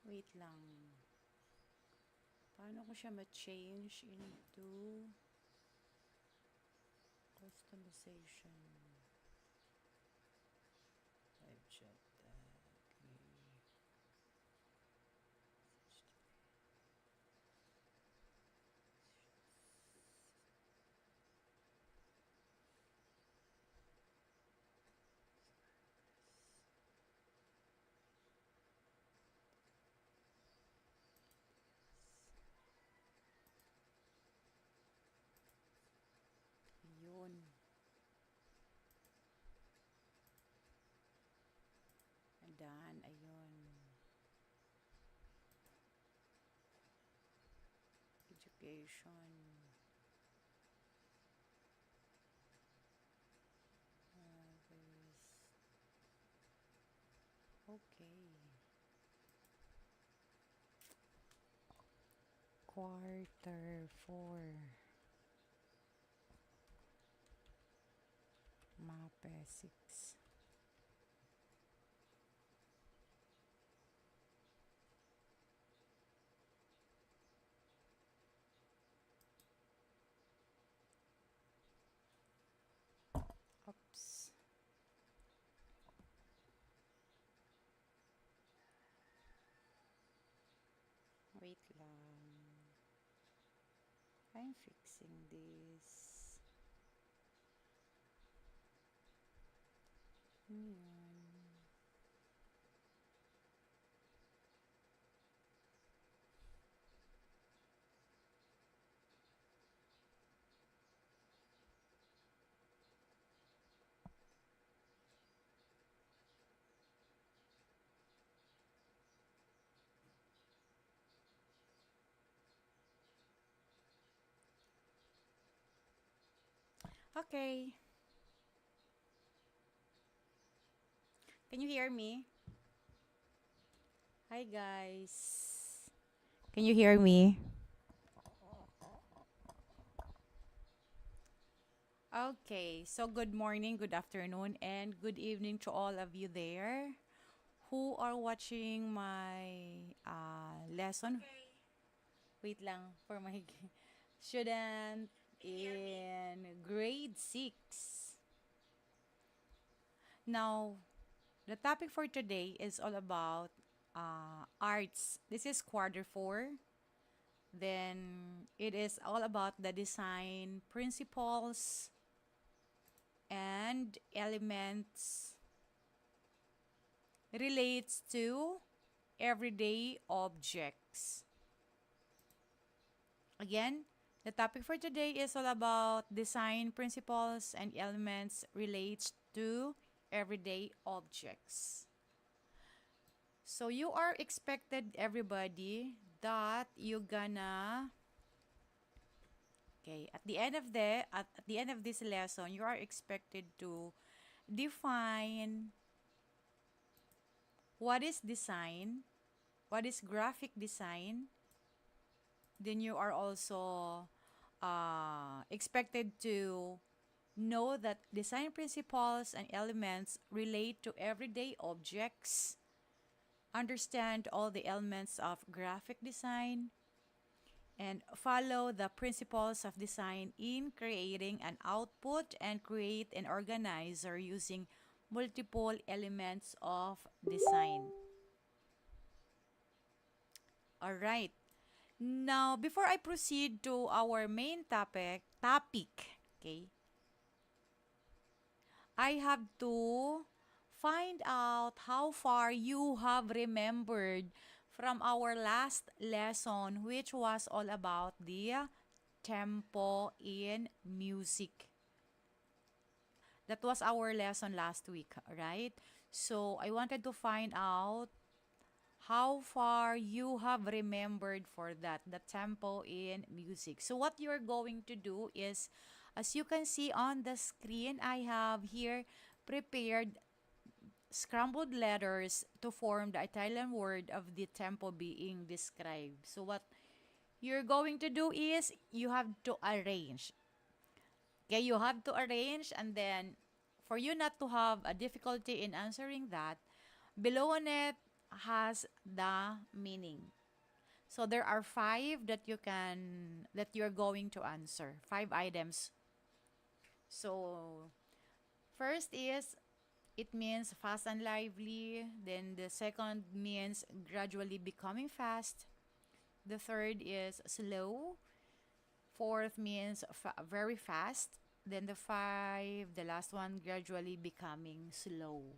Wait lang. Paano ko siya ma-change into customization? Live chat tag. Yun. Adan, ayun. Education. This. Okay. Quarter 4. Mape 6. Oops. Wait lang. I'm fixing this. Yun. Okay. Can you hear me? Hi, guys. Can you hear me? Okay, so good morning, good afternoon, and good evening to all of you there who are watching my lesson. Wait lang for my student in grade 6. Now, the topic for today is all about arts. This is quarter 4. Then it is all about the design principles and elements relates to everyday objects. Again, the topic for today is all about design principles and elements relates to everyday objects. So you are expected, everybody, that you gonna okay, at the end of this lesson, you are expected to define what is design, what is graphic design. Then you are also expected to know that design principles and elements relate to everyday objects, understand all the elements of graphic design, and follow the principles of design in creating an output and create an organizer using multiple elements of design. All right. Now, before I proceed to our main topic, okay, I have to find out how far you have remembered from our last lesson, which was all about the tempo in music. That was our lesson last week, right? So I wanted to find out how far you have remembered for that, the tempo in music. So what you're going to do is, as you can see on the screen, I have here prepared scrambled letters to form the Italian word of the tempo being described. So what you're going to do is you have to arrange. Okay, you have to arrange, and then for you not to have a difficulty in answering that, below on it, has the meaning. So there are five that you're going to answer. Five items. So first is it means fast and lively. Then the second means gradually becoming fast. The third is slow. Fourth means very fast. Then the last one, gradually becoming slow.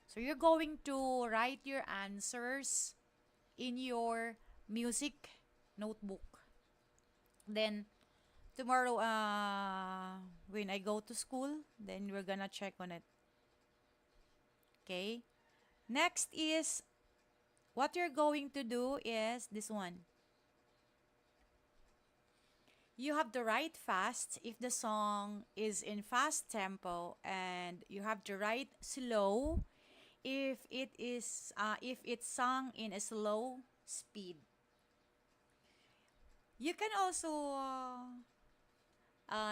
So you're going to write your answers in your music notebook. Then tomorrow, when I go to school, then we're gonna check on it. Okay. Next is what you're going to do is this one. You have to write fast if the song is in fast tempo, and you have to write slow if it's sung in a slow speed. You can also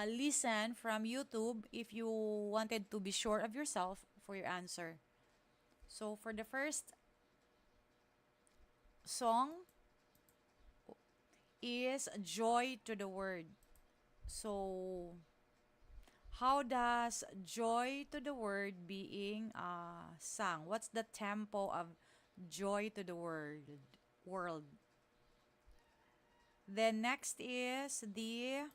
listen from YouTube if you wanted to be sure of yourself for your answer. So for the first song is Joy to the Word. So how does Joy to the Word being sung? What's the tempo of Joy to the World? Then next is the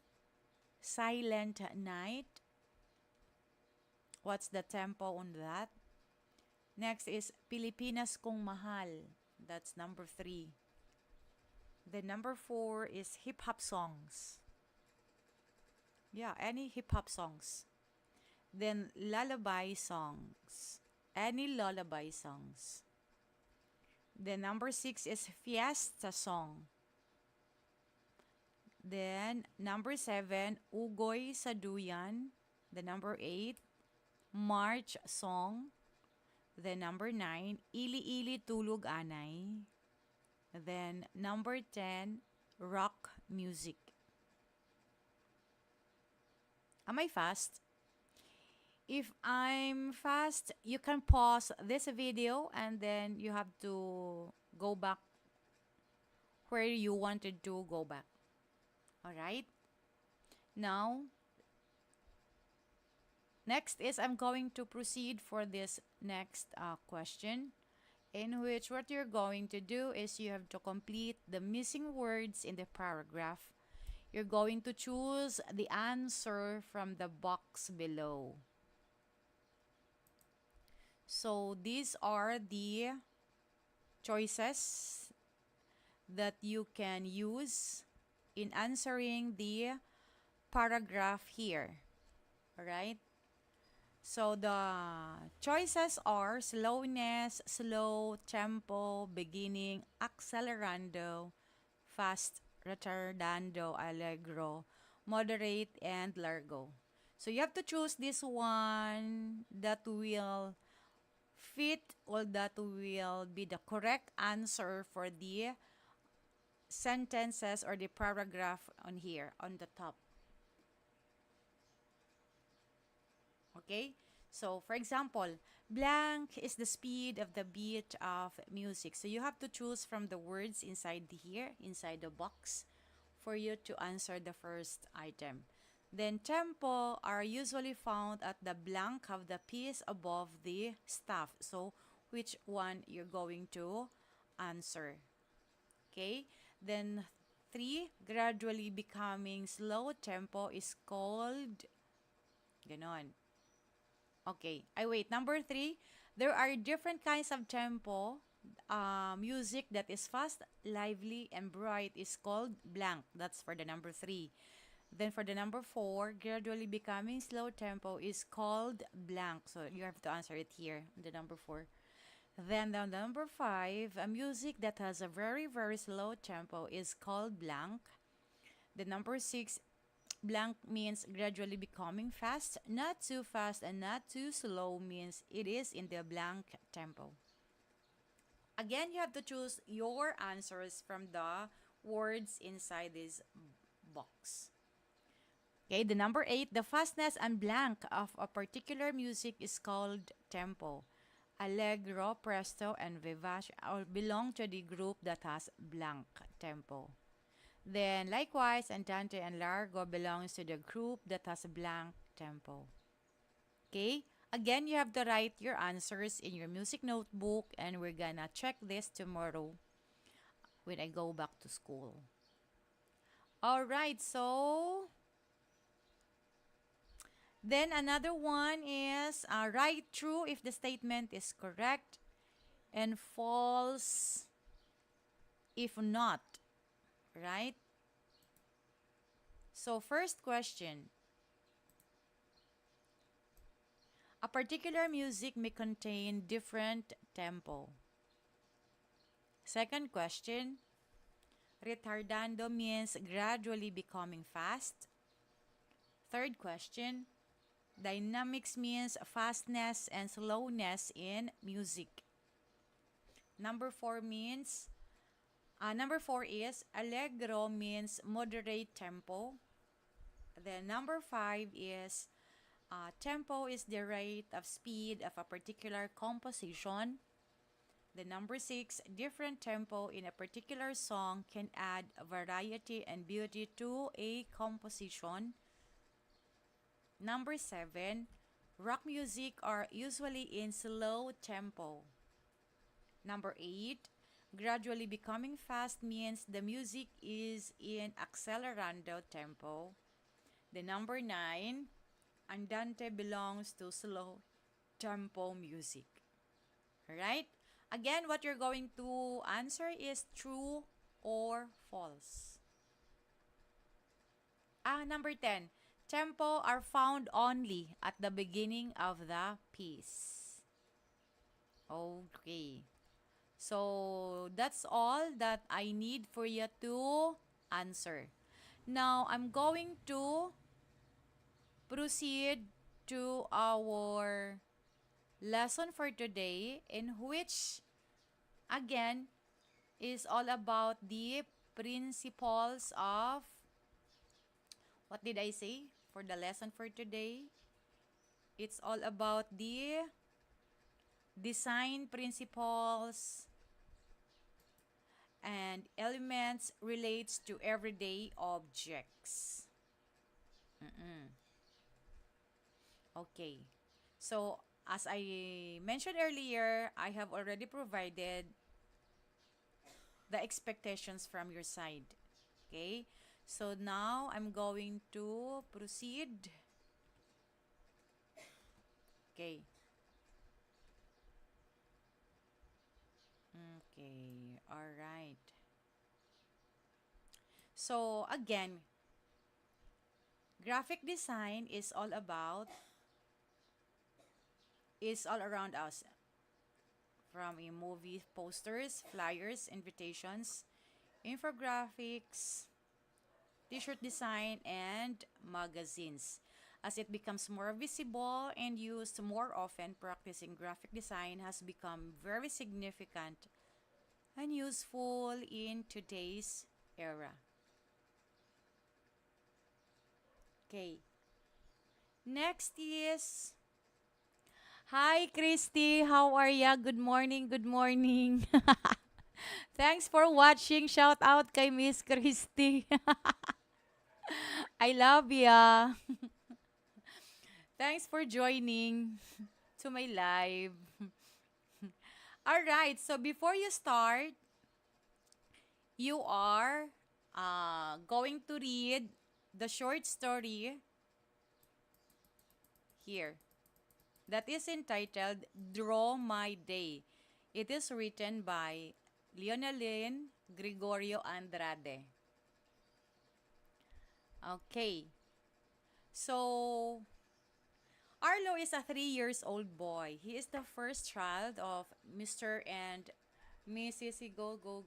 Silent Night. What's the tempo on that? Next is Pilipinas Kong Mahal. That's number 3. The number 4 is hip hop songs. Yeah, any hip hop songs. Then lullaby songs. Any lullaby songs. Then number 6 is fiesta song. Then number 7, Ugoy sa Duyan. The number 8, March song. Then number 9, Ili Ili Tulog Anay. Then number 10, rock music. Am I fast? If I'm fast, you can pause this video and then you have to go back where you wanted to go back. Alright? Now, next is I'm going to proceed for this next question, in which what you're going to do is you have to complete the missing words in the paragraph. You're going to choose the answer from the box below. So these are the choices that you can use in answering the paragraph here. Alright? So the choices are slowness, slow, tempo, beginning, accelerando, fast, retardando, allegro, moderate, and largo. So you have to choose this one that will fit or that will be the correct answer for the sentences or the paragraph on here on the top. Okay? So, for example, blank is the speed of the beat of music. So, you have to choose from the words inside here, inside the box, for you to answer the first item. Then, tempo are usually found at the blank of the piece above the staff. So, which one you're going to answer. Okay? Then, 3, gradually becoming slow tempo is called ganon. Okay. Wait. Number 3, there are different kinds of tempo. Music that is fast, lively, and bright is called blank. That's for the number 3. Then for the number 4, gradually becoming slow tempo is called blank. So you have to answer it here, the number 4. Then the number 5, a music that has a very, very slow tempo is called blank. The number 6, blank means gradually becoming fast. Not too fast and not too slow means it is in the blank tempo. Again, you have to choose your answers from the words inside this box. Okay, the number 8, the fastness and blank of a particular music is called tempo. Allegro, presto, and vivace all belong to the group that has blank tempo. Then likewise, andante and largo belongs to the group that has blank tempo. Okay? Again, you have to write your answers in your music notebook and we're gonna check this tomorrow when I go back to school. All right, so then another one is write true if the statement is correct and false if not, right? So first question, a particular music may contain different tempo. Second question, retardando means gradually becoming fast. Third question, dynamics means fastness and slowness in music. Number four is allegro means moderate tempo. Then number five is tempo is the rate of speed of a particular composition. The number six, different tempo in a particular song can add variety and beauty to a composition. Number seven, rock music are usually in slow tempo. Number eight, gradually becoming fast means the music is in accelerando tempo. The number nine, andante belongs to slow tempo music. Alright? Again, what you're going to answer is true or false. Number 10. Tempo are found only at the beginning of the piece. Okay. So, that's all that I need for you to answer. Now, I'm going to proceed to our lesson for today, in which again is all about the principles of, what did I say for the lesson for today? It's all about the design principles and elements relates to everyday objects. Okay. So, as I mentioned earlier, I have already provided the expectations from your side. Okay? So, now I'm going to proceed. Okay. Okay. All right. So, again, graphic design is all around us, from a movie posters, flyers, invitations, infographics, t-shirt design, and magazines. As it becomes more visible and used more often, practicing graphic design has become very significant and useful in today's era. Okay. Next is, hi Christy, how are ya? Good morning, good morning. Thanks for watching. Shout out kay Miss Christy. I love ya. Thanks for joining to my live. All right, so before you start, you are going to read the short story here that is entitled Draw My Day. It is written by Leonelyn Gregorio Andrade. Okay. So, Arlo is a 3 years old boy. He is the first child of Mr. and Mrs. Go Go.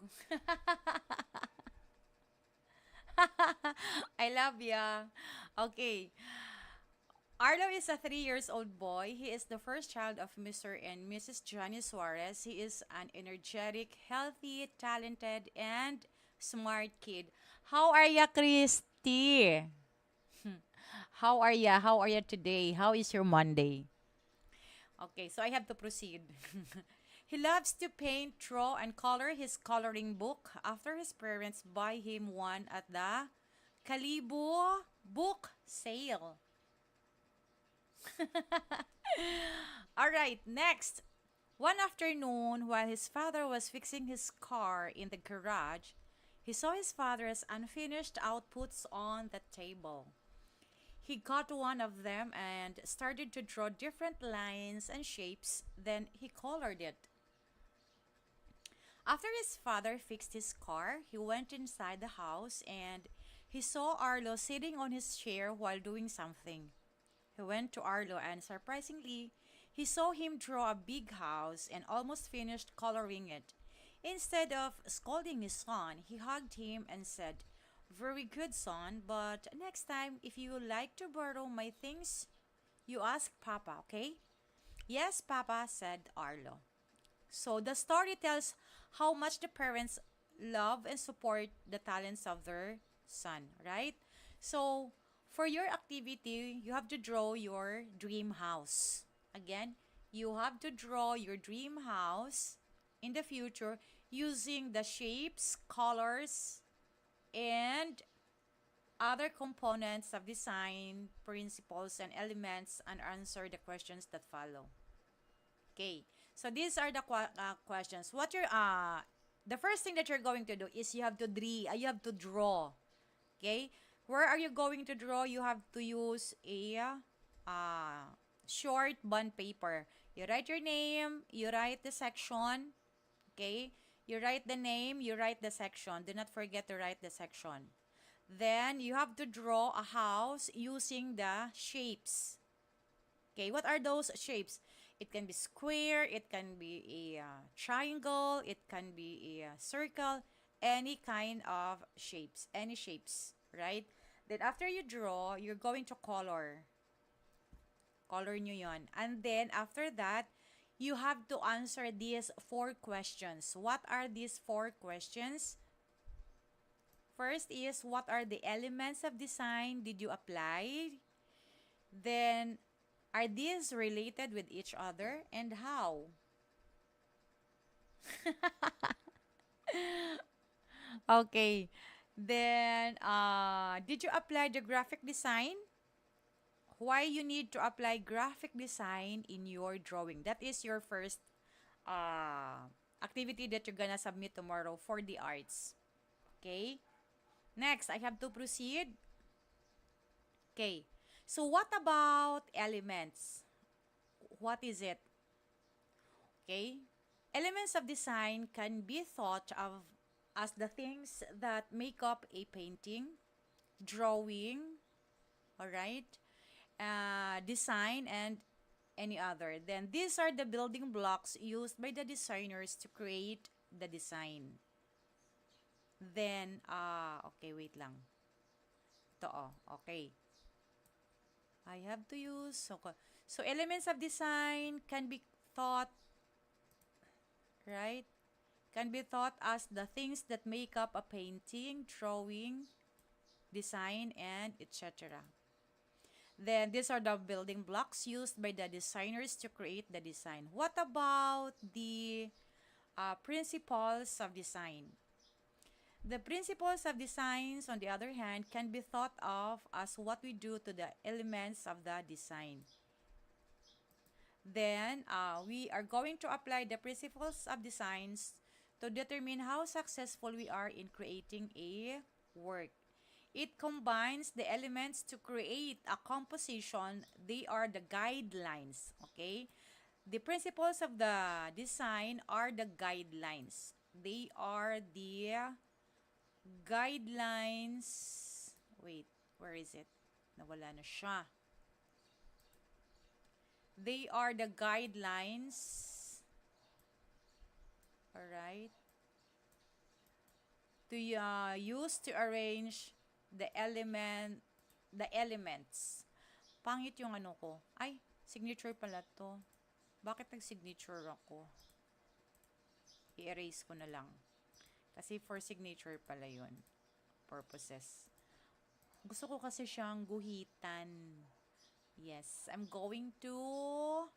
I love ya. Okay. Arlo is a 3 years old boy. He is the first child of Mr. and Mrs. Johnny Suarez. He is an energetic, healthy, talented, and smart kid. How are ya, Christy? How are ya? How are ya today? How is your Monday? Okay, so I have to proceed. He loves to paint, draw, and color his coloring book after his parents buy him one at the Kalibo book sale. All right, next. One afternoon, while his father was fixing his car in the garage, he saw his father's unfinished outputs on the table. He got one of them and started to draw different lines and shapes, then he colored it. After his father fixed his car, he went inside the house and he saw Arlo sitting on his chair while doing something. He went to Arlo and surprisingly, he saw him draw a big house and almost finished coloring it. Instead of scolding his son, he hugged him and said, "Very good, son, but next time if you like to borrow my things, you ask Papa, okay?" "Yes, Papa," said Arlo. So the story tells how much the parents love and support the talents of their son, right? So for your activity, you have to draw your dream house. Again, you have to draw your dream house in the future using the shapes, colors, and other components of design, principles, and elements, and answer the questions that follow. Okay. So these are the questions. What you're the first thing that you're going to do is you have to draw. Okay? Where are you going to draw? You have to use a short bond paper. You write your name, you write the section, okay? You write the name, you write the section. Do not forget to write the section. Then you have to draw a house using the shapes. Okay, what are those shapes? It can be square, it can be a triangle, it can be a circle, any kind of shapes, any shapes, right? Then after you draw, you're going to color. Color nyo yon. And then after that, you have to answer these four questions. What are these four questions? First is, what are the elements of design did you apply? Then, are these related with each other and how? Okay. Then, did you apply the graphic design? Why you need to apply graphic design in your drawing? That is your first activity that you're gonna submit tomorrow for the arts. Okay? Next, I have to proceed. Okay. So, what about elements? What is it? Okay? Elements of design can be thought of as the things that make up a painting, drawing, all right, design, and any other. Then these are the building blocks used by the designers to create the design. Then, okay, wait lang. Ito, oh, okay. I have to use, okay. So, elements of design can be thought, right? Can be thought as the things that make up a painting, drawing, design, and etc. Then these are the building blocks used by the designers to create the design. What about the principles of design? The principles of designs, on the other hand, can be thought of as what we do to the elements of the design. Then, we are going to apply the principles of designs to determine how successful we are in creating a work. It combines the elements to create a composition. They are the guidelines, okay? The principles of the design are the guidelines. They are the guidelines. Wait, where is it? Nawala na siya. They are the guidelines. Alright. To use to arrange the elements. Pangit yung ano ko. Ay, signature pala to. Bakit nag-signature ako? I-erase ko na lang. Kasi for signature pala yun. Purposes. Gusto ko kasi siyang guhitan. Yes, I'm going to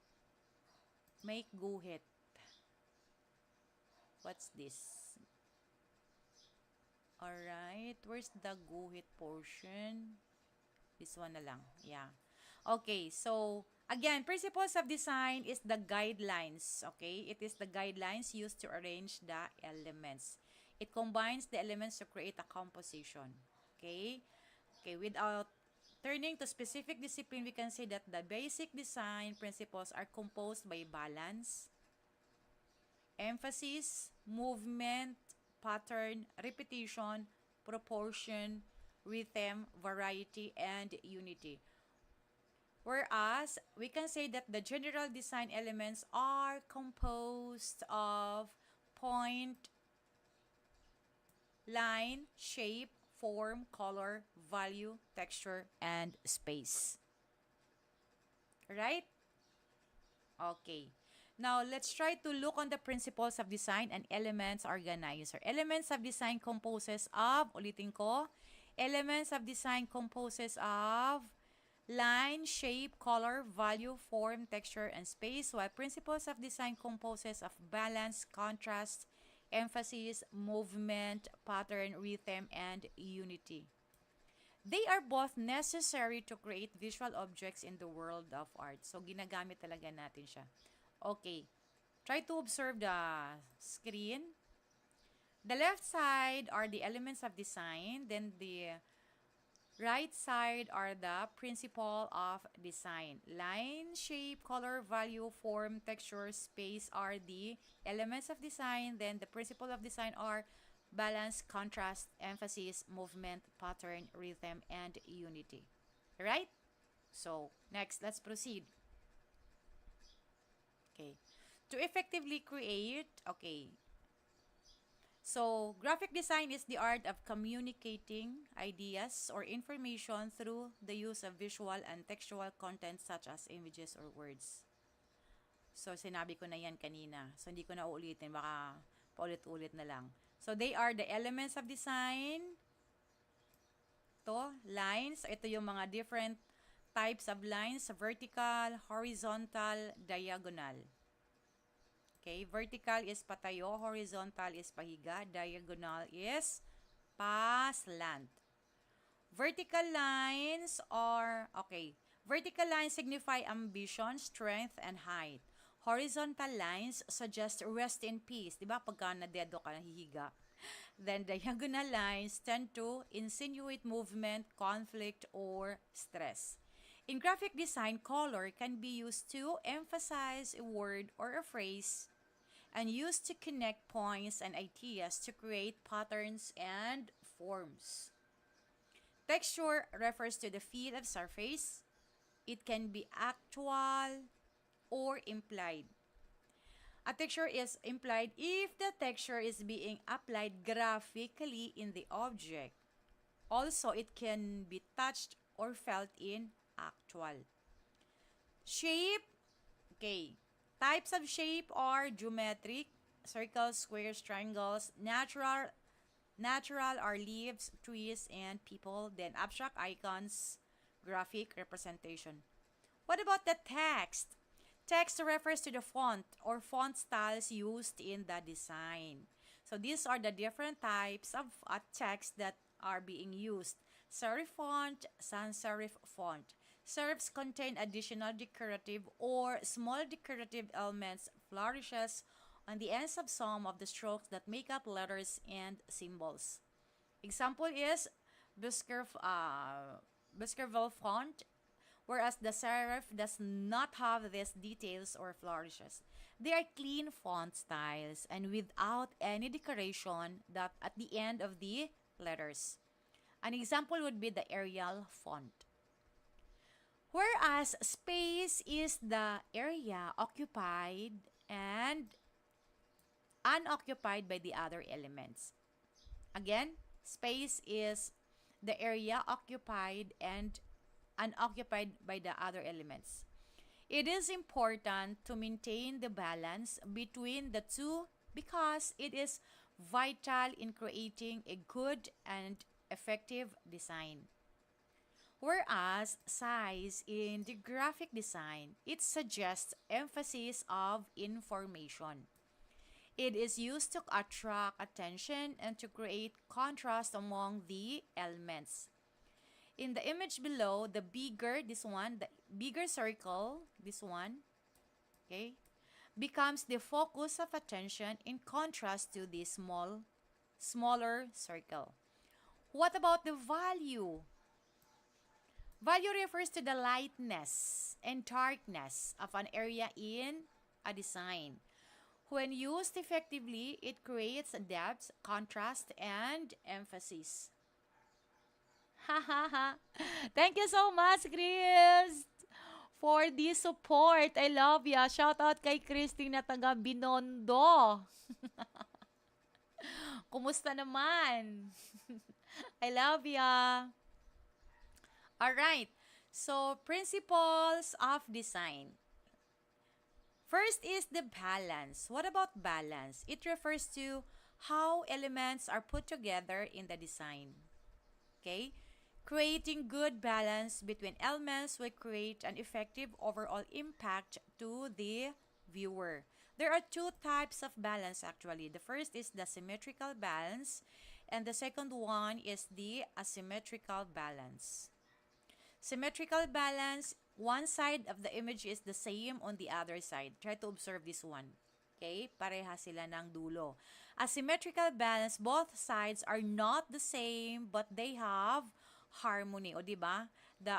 Make guhit. What's this? Alright, where's the guhit portion? This one na lang. Yeah. Okay, so again, principles of design is the guidelines. Okay, it is the guidelines used to arrange the elements. It combines the elements to create a composition. Okay, okay. Without turning to specific discipline, we can say that the basic design principles are composed by balance, emphasis, movement, pattern, repetition, proportion, rhythm, variety, and unity. Whereas, we can say that the general design elements are composed of point, line, shape, form, color, value, texture, and space. Right? Okay. Now, let's try to look on the principles of design and elements organizer. Elements of design composes of, ulitin ko, elements of design composes of line, shape, color, value, form, texture, and space, while principles of design composes of balance, contrast, emphasis, movement, pattern, rhythm, and unity. They are both necessary to create visual objects in the world of art. So, ginagamit talaga natin siya. Okay. Try to observe the screen. The left side are the elements of design. Then the right side are the principle of design. Line, shape, color, value, form, texture, space are the elements of design. Then the principle of design are balance, contrast, emphasis, movement, pattern, rhythm, and unity. Right? So, next, let's proceed. Okay. To effectively create, okay. So, graphic design is the art of communicating ideas or information through the use of visual and textual content such as images or words. So, sinabi ko na yan kanina. So, hindi ko na uulitin. Baka paulit-ulit na lang. So, they are the elements of design. Ito, lines. Ito yung mga different types of lines. Vertical, horizontal, diagonal. Okay, vertical is patayo, horizontal is pahiga, diagonal is paslant. Vertical lines are, okay, vertical lines signify ambition, strength, and height. Horizontal lines suggest rest in peace. Diba? Pagka nadedo ka, nahihiga. Then diagonal lines tend to insinuate movement, conflict, or stress. In graphic design, color can be used to emphasize a word or a phrase and used to connect points and ideas to create patterns and forms. Texture refers to the feel of surface. It can be actual or implied. A texture is implied if the texture is being applied graphically in the object. Also, it can be touched or felt in actual. Shape, okay. Types of shape are geometric, circles, squares, triangles, natural are leaves, trees, and people, then abstract icons, graphic representation. What about the text? Text refers to the font or font styles used in the design. So these are the different types of text that are being used. Serif font, sans serif font. Serifs contain additional decorative or small decorative elements, flourishes on the ends of some of the strokes that make up letters and symbols. Example is Baskerville font, whereas the serif does not have these details or flourishes. They are clean font styles and without any decoration that at the end of the letters. An example would be the Arial font. Whereas space is the area occupied and unoccupied by the other elements. Again, space is the area occupied and unoccupied by the other elements. It is important to maintain the balance between the two because it is vital in creating a good and effective design. Whereas size in the graphic design, it suggests emphasis of information. It is used to attract attention and to create contrast among the elements. In the image below, the bigger circle, this one, okay, becomes the focus of attention in contrast to the smaller circle. What about the value? Value refers to the lightness and darkness of an area in a design. When used effectively, it creates depth, contrast, and emphasis. Ha ha ha. Thank you so much, Chris, for this support. I love ya. Shout out kay Christine na taga Binondo. Kumusta naman? I love ya. All right. So, principles of design. First is the balance. What about balance? It refers to how elements are put together in the design. Okay? Creating good balance between elements will create an effective overall impact to the viewer. There are two types of balance actually. The first is the symmetrical balance, and the second one is the asymmetrical balance. Symmetrical balance, one side of the image is the same on the other side. Try to observe this one. Okay? Pareha sila ng dulo. Asymmetrical balance, both sides are not the same but they have harmony. O, di ba? The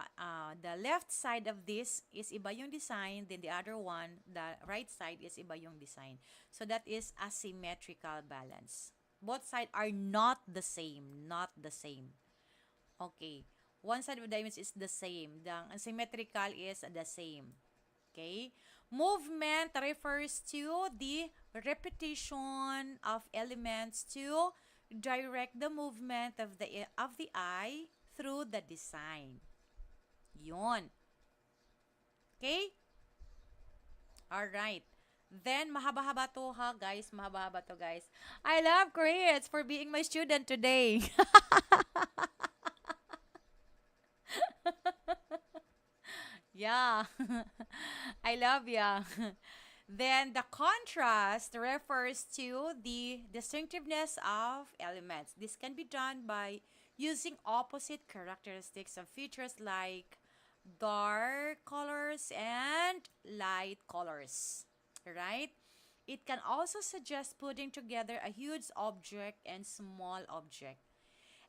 left side of this is iba yung design, then the other one, the right side is iba yung design. So that is asymmetrical balance. Both sides are not the same. Not the same. Okay. One side of the image is the same. The asymmetrical is the same. Okay? Movement refers to the repetition of elements to direct the movement of the eye through the design. Yun. Okay? Alright. Then, mahaba-haba to ha, guys. Mahaba-haba to, guys. I love Chris for being my student today. Yeah. I love ya. Then the contrast refers to the distinctiveness of elements. This can be done by using opposite characteristics of features like dark colors and light colors. Right? It can also suggest putting together a huge object and small object.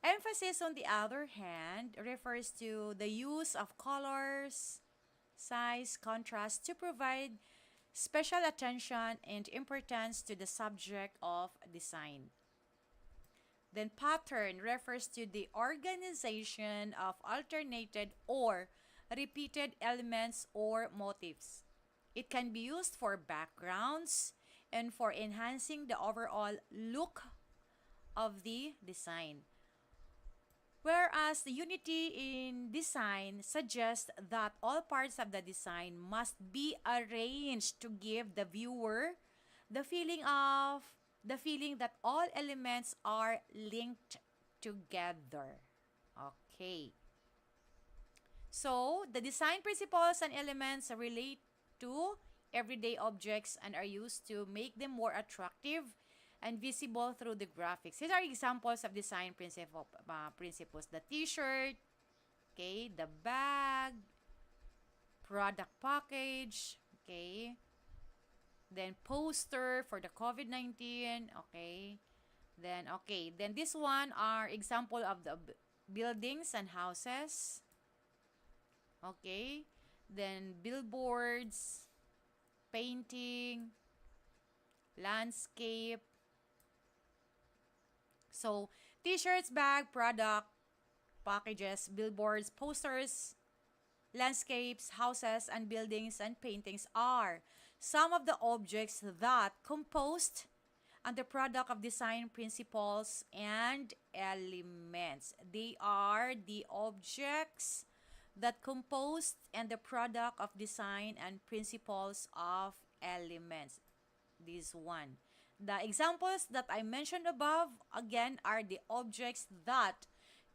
Emphasis, on the other hand, refers to the use of colors, size, contrast to provide special attention and importance to the subject of design. Then pattern refers to the organization of alternated or repeated elements or motifs. It can be used for backgrounds and for enhancing the overall look of the design. Whereas the unity in design suggests that all parts of the design must be arranged to give the viewer the feeling that all elements are linked together. Okay. So, the design principles and elements relate to everyday objects and are used to make them more attractive and visible through the graphics. These are examples of design principles. The t-shirt, okay, the bag, product package, okay, then poster for the COVID-19, okay, then this one are example of the buildings and houses, okay, then billboards, painting, landscape. So, t-shirts, bag, product, packages, billboards, posters, landscapes, houses, and buildings and paintings are some of the objects that composed and the product of design principles and elements. They are the objects that composed and the product of design and principles of elements. This one. The examples that I mentioned above, again, are the objects that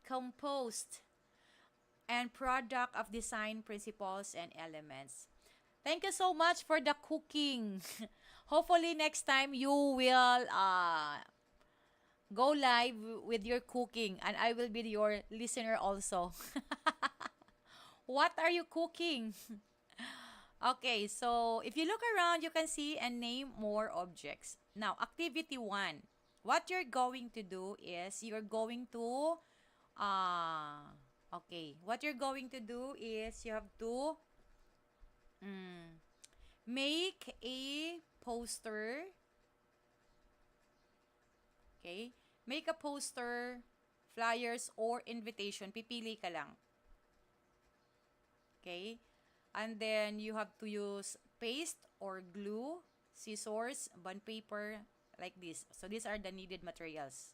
composed and product of design principles and elements. Thank you so much for the cooking. Hopefully next time you will go live with your cooking and I will be your listener also. What are you cooking? Okay, so if you look around, you can see and name more objects. Now, activity one. What you're going to do is you're going to, what you're going to do is you have to mm, make a poster. Okay? Make a poster, flyers, or invitation. Pipili ka lang. Okay? And then you have to use paste or glue, scissors, bond paper, like this. So these are the needed materials.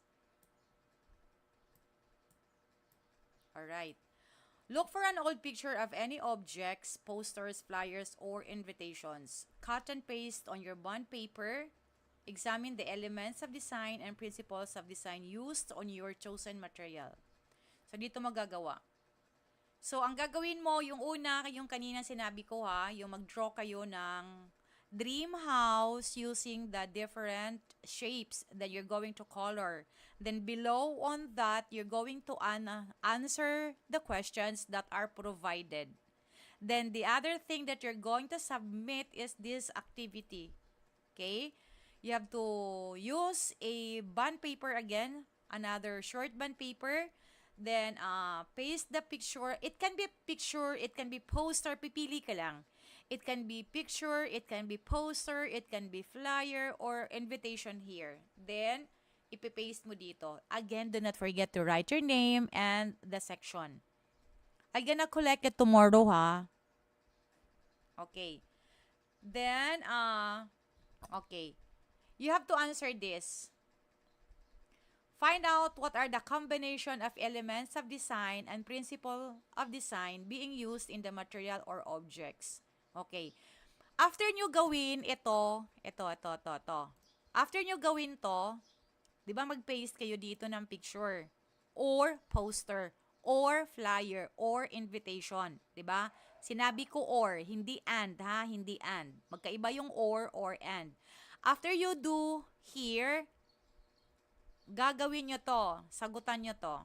Alright. Look for an old picture of any objects, posters, flyers, or invitations. Cut and paste on your bond paper. Examine the elements of design and principles of design used on your chosen material. So, dito magagawa. So, ang gagawin mo, yung una, yung kanina sinabi ko ha, yung mag-draw kayo ng dream house using the different shapes that you're going to color. Then below on that, you're going to answer the questions that are provided. Then the other thing that you're going to submit is this activity. Okay? You have to use a bond paper again, another short bond paper. Then, paste the picture. It can be picture, it can be poster, pipili ka lang. It can be picture, it can be poster, it can be flyer, or invitation here. Then, ipipaste mo dito. Again, do not forget to write your name and the section. I'm gonna collect it tomorrow, ha? Okay. Then, okay. You have to answer this. Find out what are the combination of elements of design and principle of design being used in the material or objects. Okay. After nyo gawin ito. After nyo gawin to, di ba mag-paste kayo dito ng picture or poster or flyer or invitation, di ba? Sinabi ko or, hindi and ha, hindi and. Magkaiba yung or and. After you do here, gagawin nyo to, sagutan nyo to.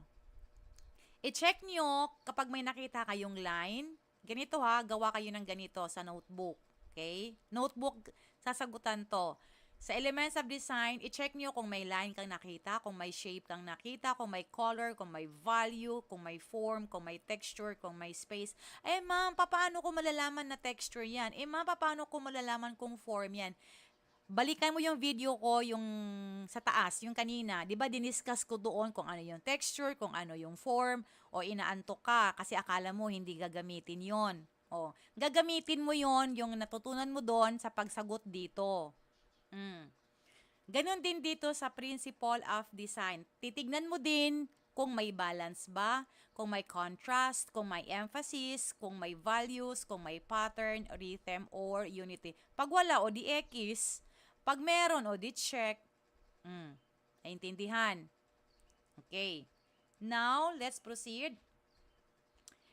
I-check nyo kapag may nakita kayong line, ganito ha, gawa kayo ng ganito sa notebook. Okay? Notebook, sasagutan to. Sa elements of design, i-check nyo kung may line kang nakita, kung may shape kang nakita, kung may color, kung may value, kung may form, kung may texture, kung may space. Eh ma'am, paano ko malalaman na texture yan? Eh ma'am, paano ko malalaman kung form yan? Balikan mo yung video ko, yung sa taas, yung kanina. Di ba, diniscuss ko doon kung ano yung texture, kung ano yung form, o inaantok ka kasi akala mo hindi gagamitin yon. O, gagamitin mo yon yung natutunan mo doon sa pagsagot dito. Ganon din dito sa principle of design. Titignan mo din kung may balance ba, kung may contrast, kung may emphasis, kung may values, kung may pattern, rhythm, or unity. Pag wala, o di X. Pag meron, o di check. Naintindihan? Okay. Now, let's proceed.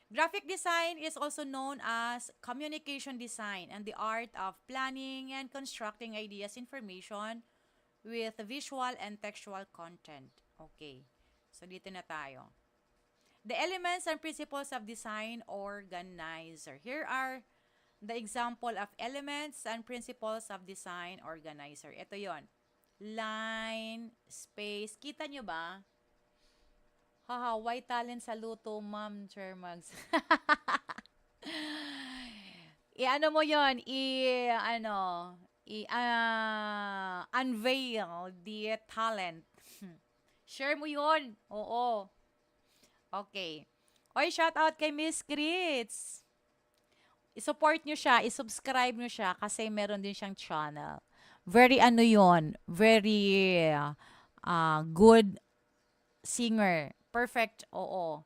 Graphic design is also known as communication design and the art of planning and constructing ideas, information with visual and textual content. Okay. So, dito na tayo. The elements and principles of design organizer. Here are the example of elements and principles of design organizer. Ito yon. Line, space. Kita nyo ba? Haha, white talent sa luto, Ma'am Chermags. I-ano mo yon, unveil the talent. Share mo yon. Oo. Okay. Oy, shout out kay Miss Grits. I-support nyo siya, i-subscribe nyo siya kasi meron din siyang channel. Very very good singer. Perfect, oo.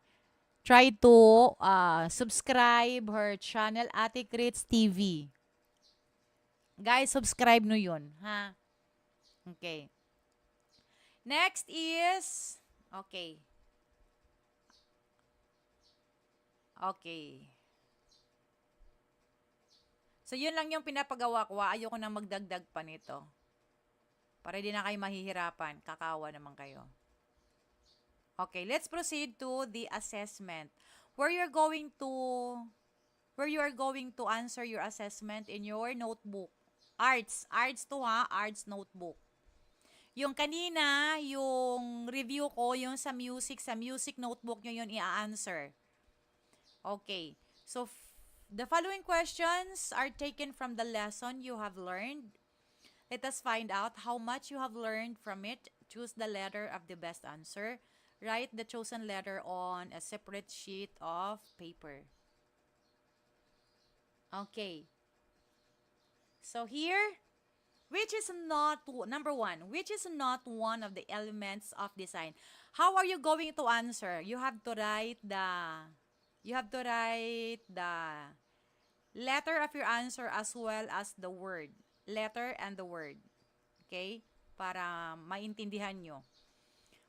Try to subscribe her channel, Ate Grits TV. Guys, subscribe nyo yun, ha? Okay. Next is, okay. Okay. So, yun lang yung pinapagawa ko. Ayoko nang magdagdag pa nito. Para di na kayo mahihirapan. Kakawa naman kayo. Okay, let's proceed to the assessment. Where you're going to where you are going to answer your assessment in your notebook. Arts. Arts to ha. Arts notebook. Yung kanina, yung review ko, yung sa music notebook nyo yun i-answer. Okay. So, the following questions are taken from the lesson you have learned. Let us find out how much you have learned from it. Choose the letter of the best answer. Write the chosen letter on a separate sheet of paper. Okay. So here, which is not, number one, which is not one of the elements of design? How are you going to answer? You have to write the letter of your answer as well as the word. Letter and the word. Okay? Para maintindihan nyo.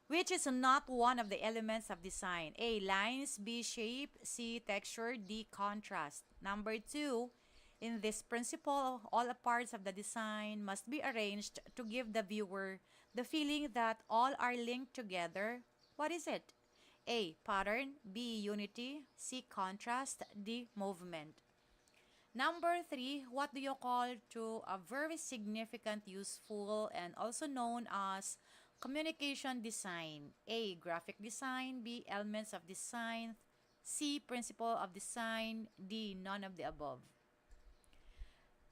Which is not one of the elements of design? A, lines. B, shape. C, texture. D, contrast. Number two, in this principle, all the parts of the design must be arranged to give the viewer the feeling that all are linked together. What is it? A, pattern. B, unity. C, contrast. D, movement. Number three, what do you call to a very significant, useful, and also known as communication design? A, graphic design. B, elements of design. C, principle of design. D, none of the above.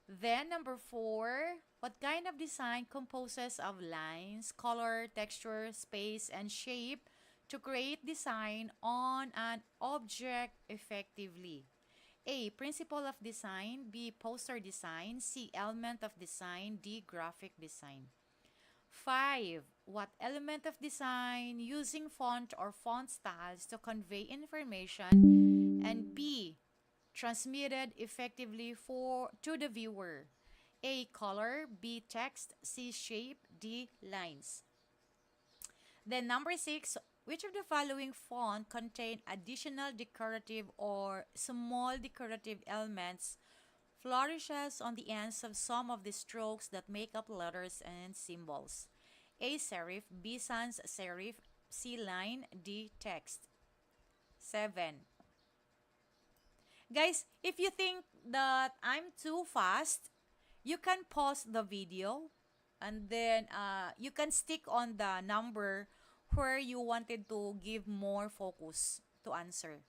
Then, number four, what kind of design composes of lines, color, texture, space, and shape to create design on an object effectively? A, principle of design. B, poster design. C, element of design. D, graphic design. 5. What element of design using font or font styles to convey information? And B, transmitted effectively to the viewer. A, color. B, text. C, shape. D, lines. Then number 6, which of the following font contain additional decorative or small decorative elements flourishes on the ends of some of the strokes that make up letters and symbols? A, serif. B, sans serif. C, line. D, text. 7. Guys, if you think that I'm too fast, you can pause the video and then you can stick on the number where you wanted to give more focus to answer.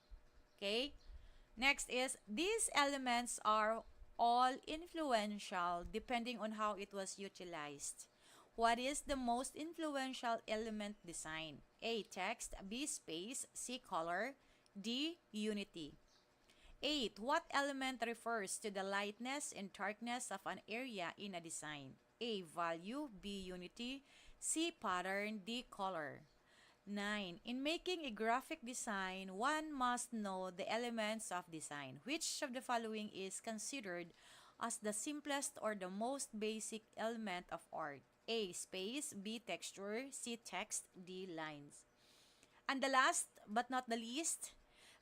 Okay? Next is, these elements are all influential depending on how it was utilized. What is the most influential element design? A, text. B, space. C, color. D, unity. 8. What element refers to the lightness and darkness of an area in a design? A, value. B, unity. C, pattern. D, color. 9. In making a graphic design, one must know the elements of design. Which of the following is considered as the simplest or the most basic element of art? A, space. B, texture. C, text. D, lines. And the last but not the least,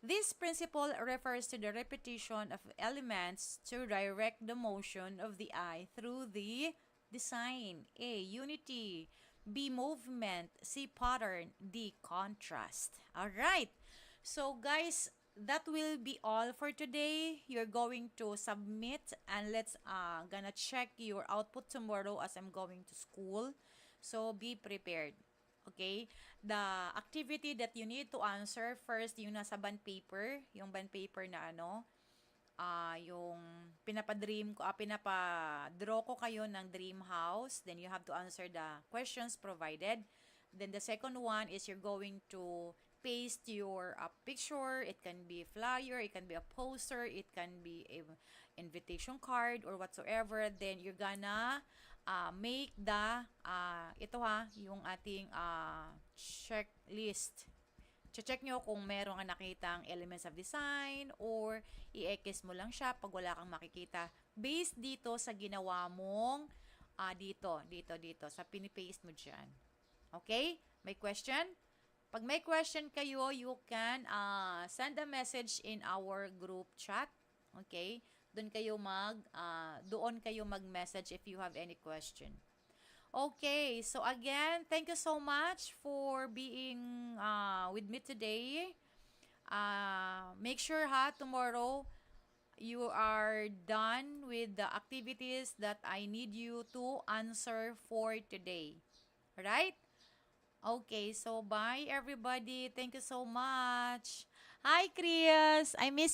this principle refers to the repetition of elements to direct the motion of the eye through the design. A, unity. B, movement. C, pattern. D, contrast. Alright. So guys, that will be all for today. You're going to submit and let's gonna check your output tomorrow as I'm going to school. So be prepared. Okay? The activity that you need to answer first, yung nasa bond paper, yung bond paper na yung pinapa-draw ko kayo ng dream house, then you have to answer the questions provided. Then the second one is you're going to paste your picture. It can be a flyer, it can be a poster, it can be a invitation card or whatsoever. Then you're gonna make the yung ating checklist. Check nyo kung meron ka nakitang elements of design or i-X mo lang siya pag wala kang makikita based dito sa ginawa mong dito sa pinipaste mo dyan. Okay? May question? Pag may question kayo, you can send a message in our group chat. Okay? Doon kayo mag-message if you have any question. Okay, so again, thank you so much for being with me today. Make sure tomorrow you are done with the activities that I need you to answer for today. Right? Okay, so bye everybody. Thank you so much. Hi, Chris. I miss